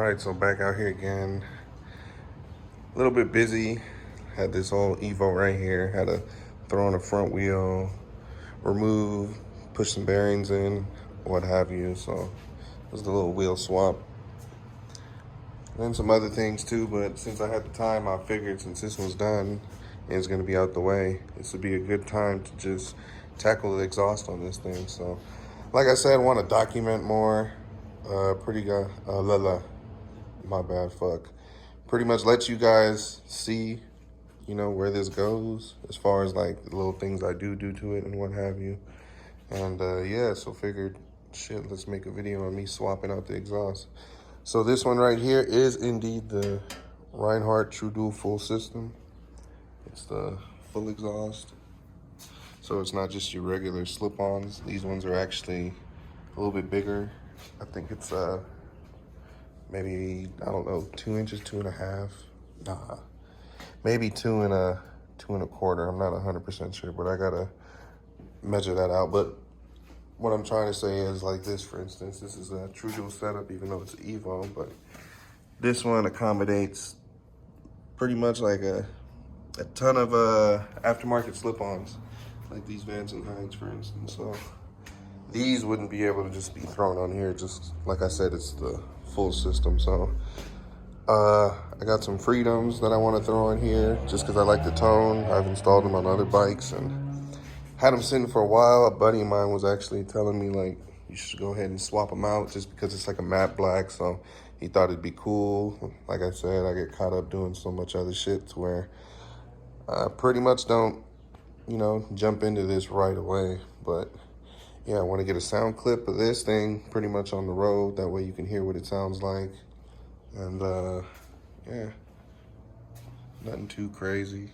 Alright, so back out here again. A little bit busy. Had this old Evo right here. Had to throw on the front wheel, remove, push some bearings in, what have you. So it was the little wheel swap. And some other things too, but since I had the time, I figured since this was done and it's gonna be out the way, this would be a good time to just tackle the exhaust on this thing. So like I said, I want to document more. My bad, fuck. Pretty much let you guys see, you know, where this goes as far as like the little things I do to it and what have you. And yeah, so figured, shit, let's make a video on me swapping out the exhaust. So this one right here is indeed the Rinehart True Dual full system. It's the full exhaust. So it's not just your regular slip-ons. These ones are actually a little bit bigger. I think it's maybe, I don't know, 2 inches, 2.5. Nah, maybe 2.25. I'm not 100% sure, but I gotta measure that out. But what I'm trying to say is like this, for instance, this is a True Dual setup, even though it's an Evo, but this one accommodates pretty much like a ton of aftermarket slip-ons, like these Vans and Hines, for instance. So these wouldn't be able to just be thrown on here. Just like I said, it's the full system. So I got some Freedoms that I want to throw in here just because I like the tone. I've installed them on other bikes and had them sitting for a while. A buddy of mine was actually telling me like, you should go ahead and swap them out just because it's like a matte black. So he thought it'd be cool. Like I said, I get caught up doing so much other shit to where I pretty much don't, you know, jump into this right away. But yeah, I want to get a sound clip of this thing pretty much on the road. That way you can hear what it sounds like. And yeah, nothing too crazy.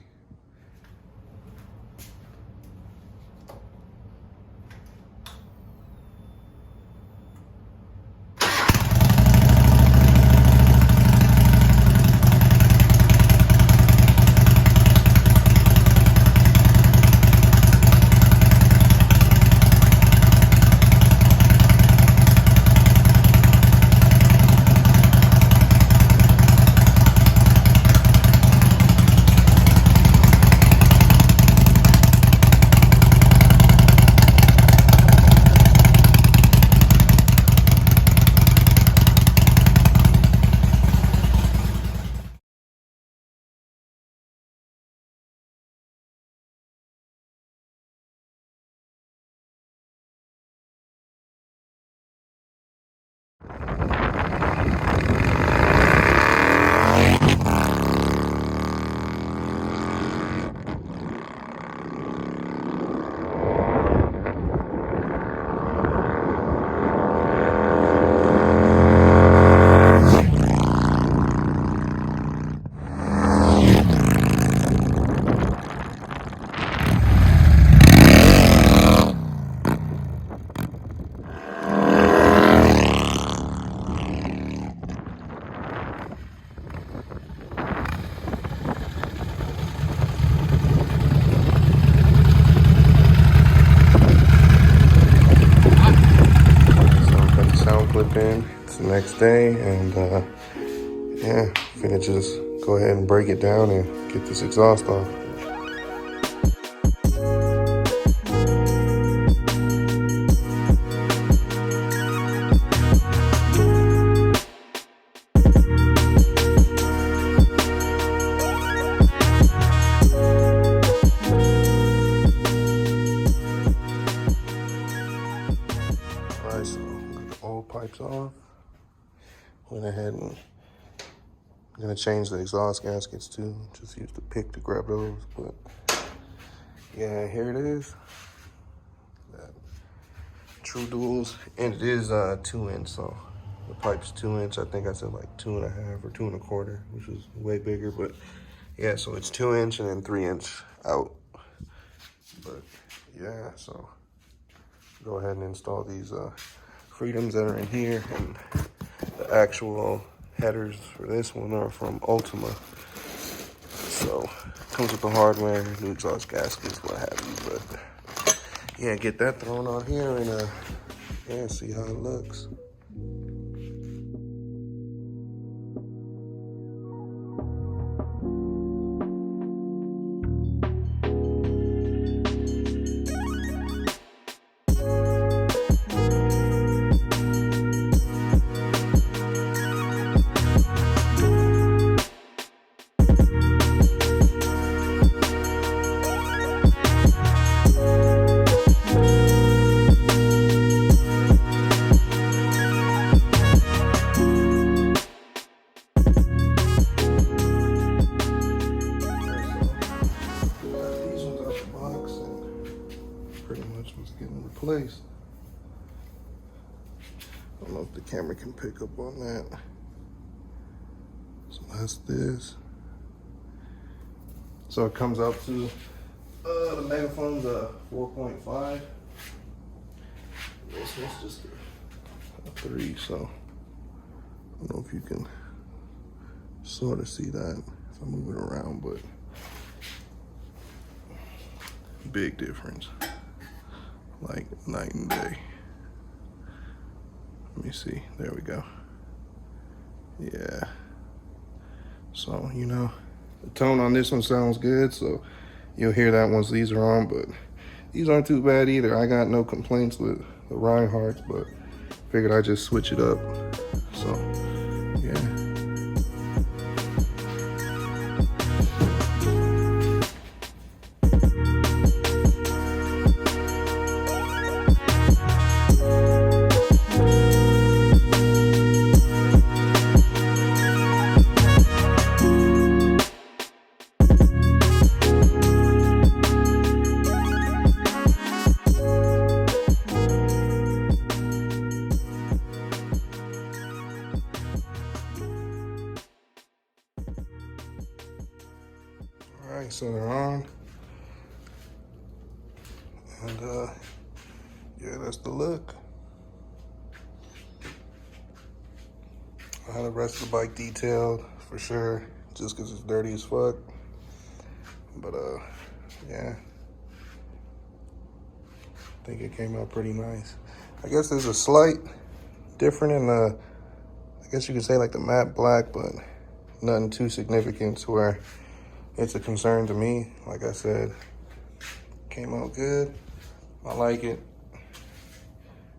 Clip in. It's the next day, and yeah, I'm gonna just go ahead and break it down and get this exhaust off. Alright, so got the old pipes off. Went ahead and I'm gonna change the exhaust gaskets too. Just use the pick to grab those, but yeah, here it is. That True Duals, and it is 2 inch, so the pipe's 2 inch. I think I said like 2.5 or 2.25, which is way bigger, but yeah, so it's 2 inch and then 3 inch out. But yeah, so go ahead and install these Freedoms that are in here, and the actual headers for this one are from Ultima. So comes with the hardware, new exhaust gaskets, what have you. But yeah, get that thrown on here and yeah, see how it looks. pretty much what's getting replaced. I don't know if the camera can pick up on that. So that's this. So it comes out to the megaphone's 4.5. This one's just a 3, so I don't know if you can sort of see that if I move it around, but big difference, like night and day. Let me see, there we go. Yeah, so you know, the tone on this one sounds good, so you'll hear that once these are on, but these aren't too bad either. I got no complaints with the Rineharts, but figured I'd just switch it up. So, yeah. All right, so they're on. And yeah, that's the look. I had the rest of the bike detailed for sure, just because it's dirty as fuck. But yeah, I think it came out pretty nice. I guess there's a slight different in the, I guess you could say like the matte black, but nothing too significant to where it's a concern to me. Like I said, came out good. I like it.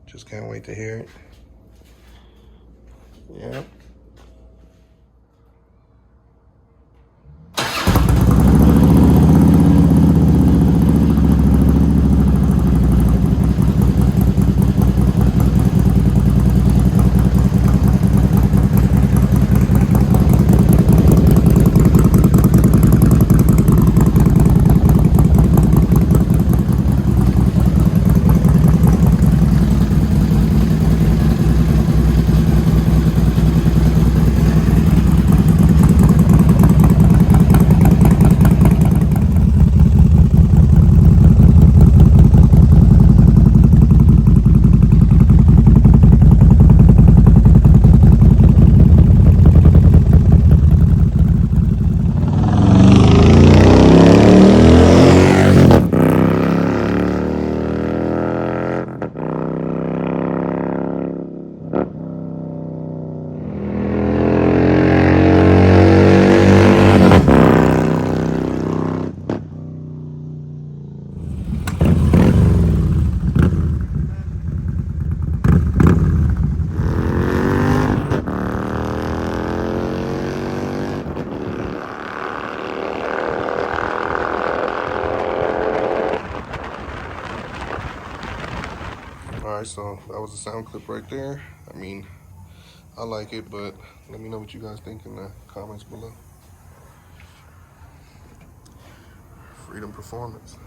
Just can't wait to hear it. Yeah. All right, so that was a sound clip right there. I mean, I like it, but let me know what you guys think in the comments below. Freedom Performance.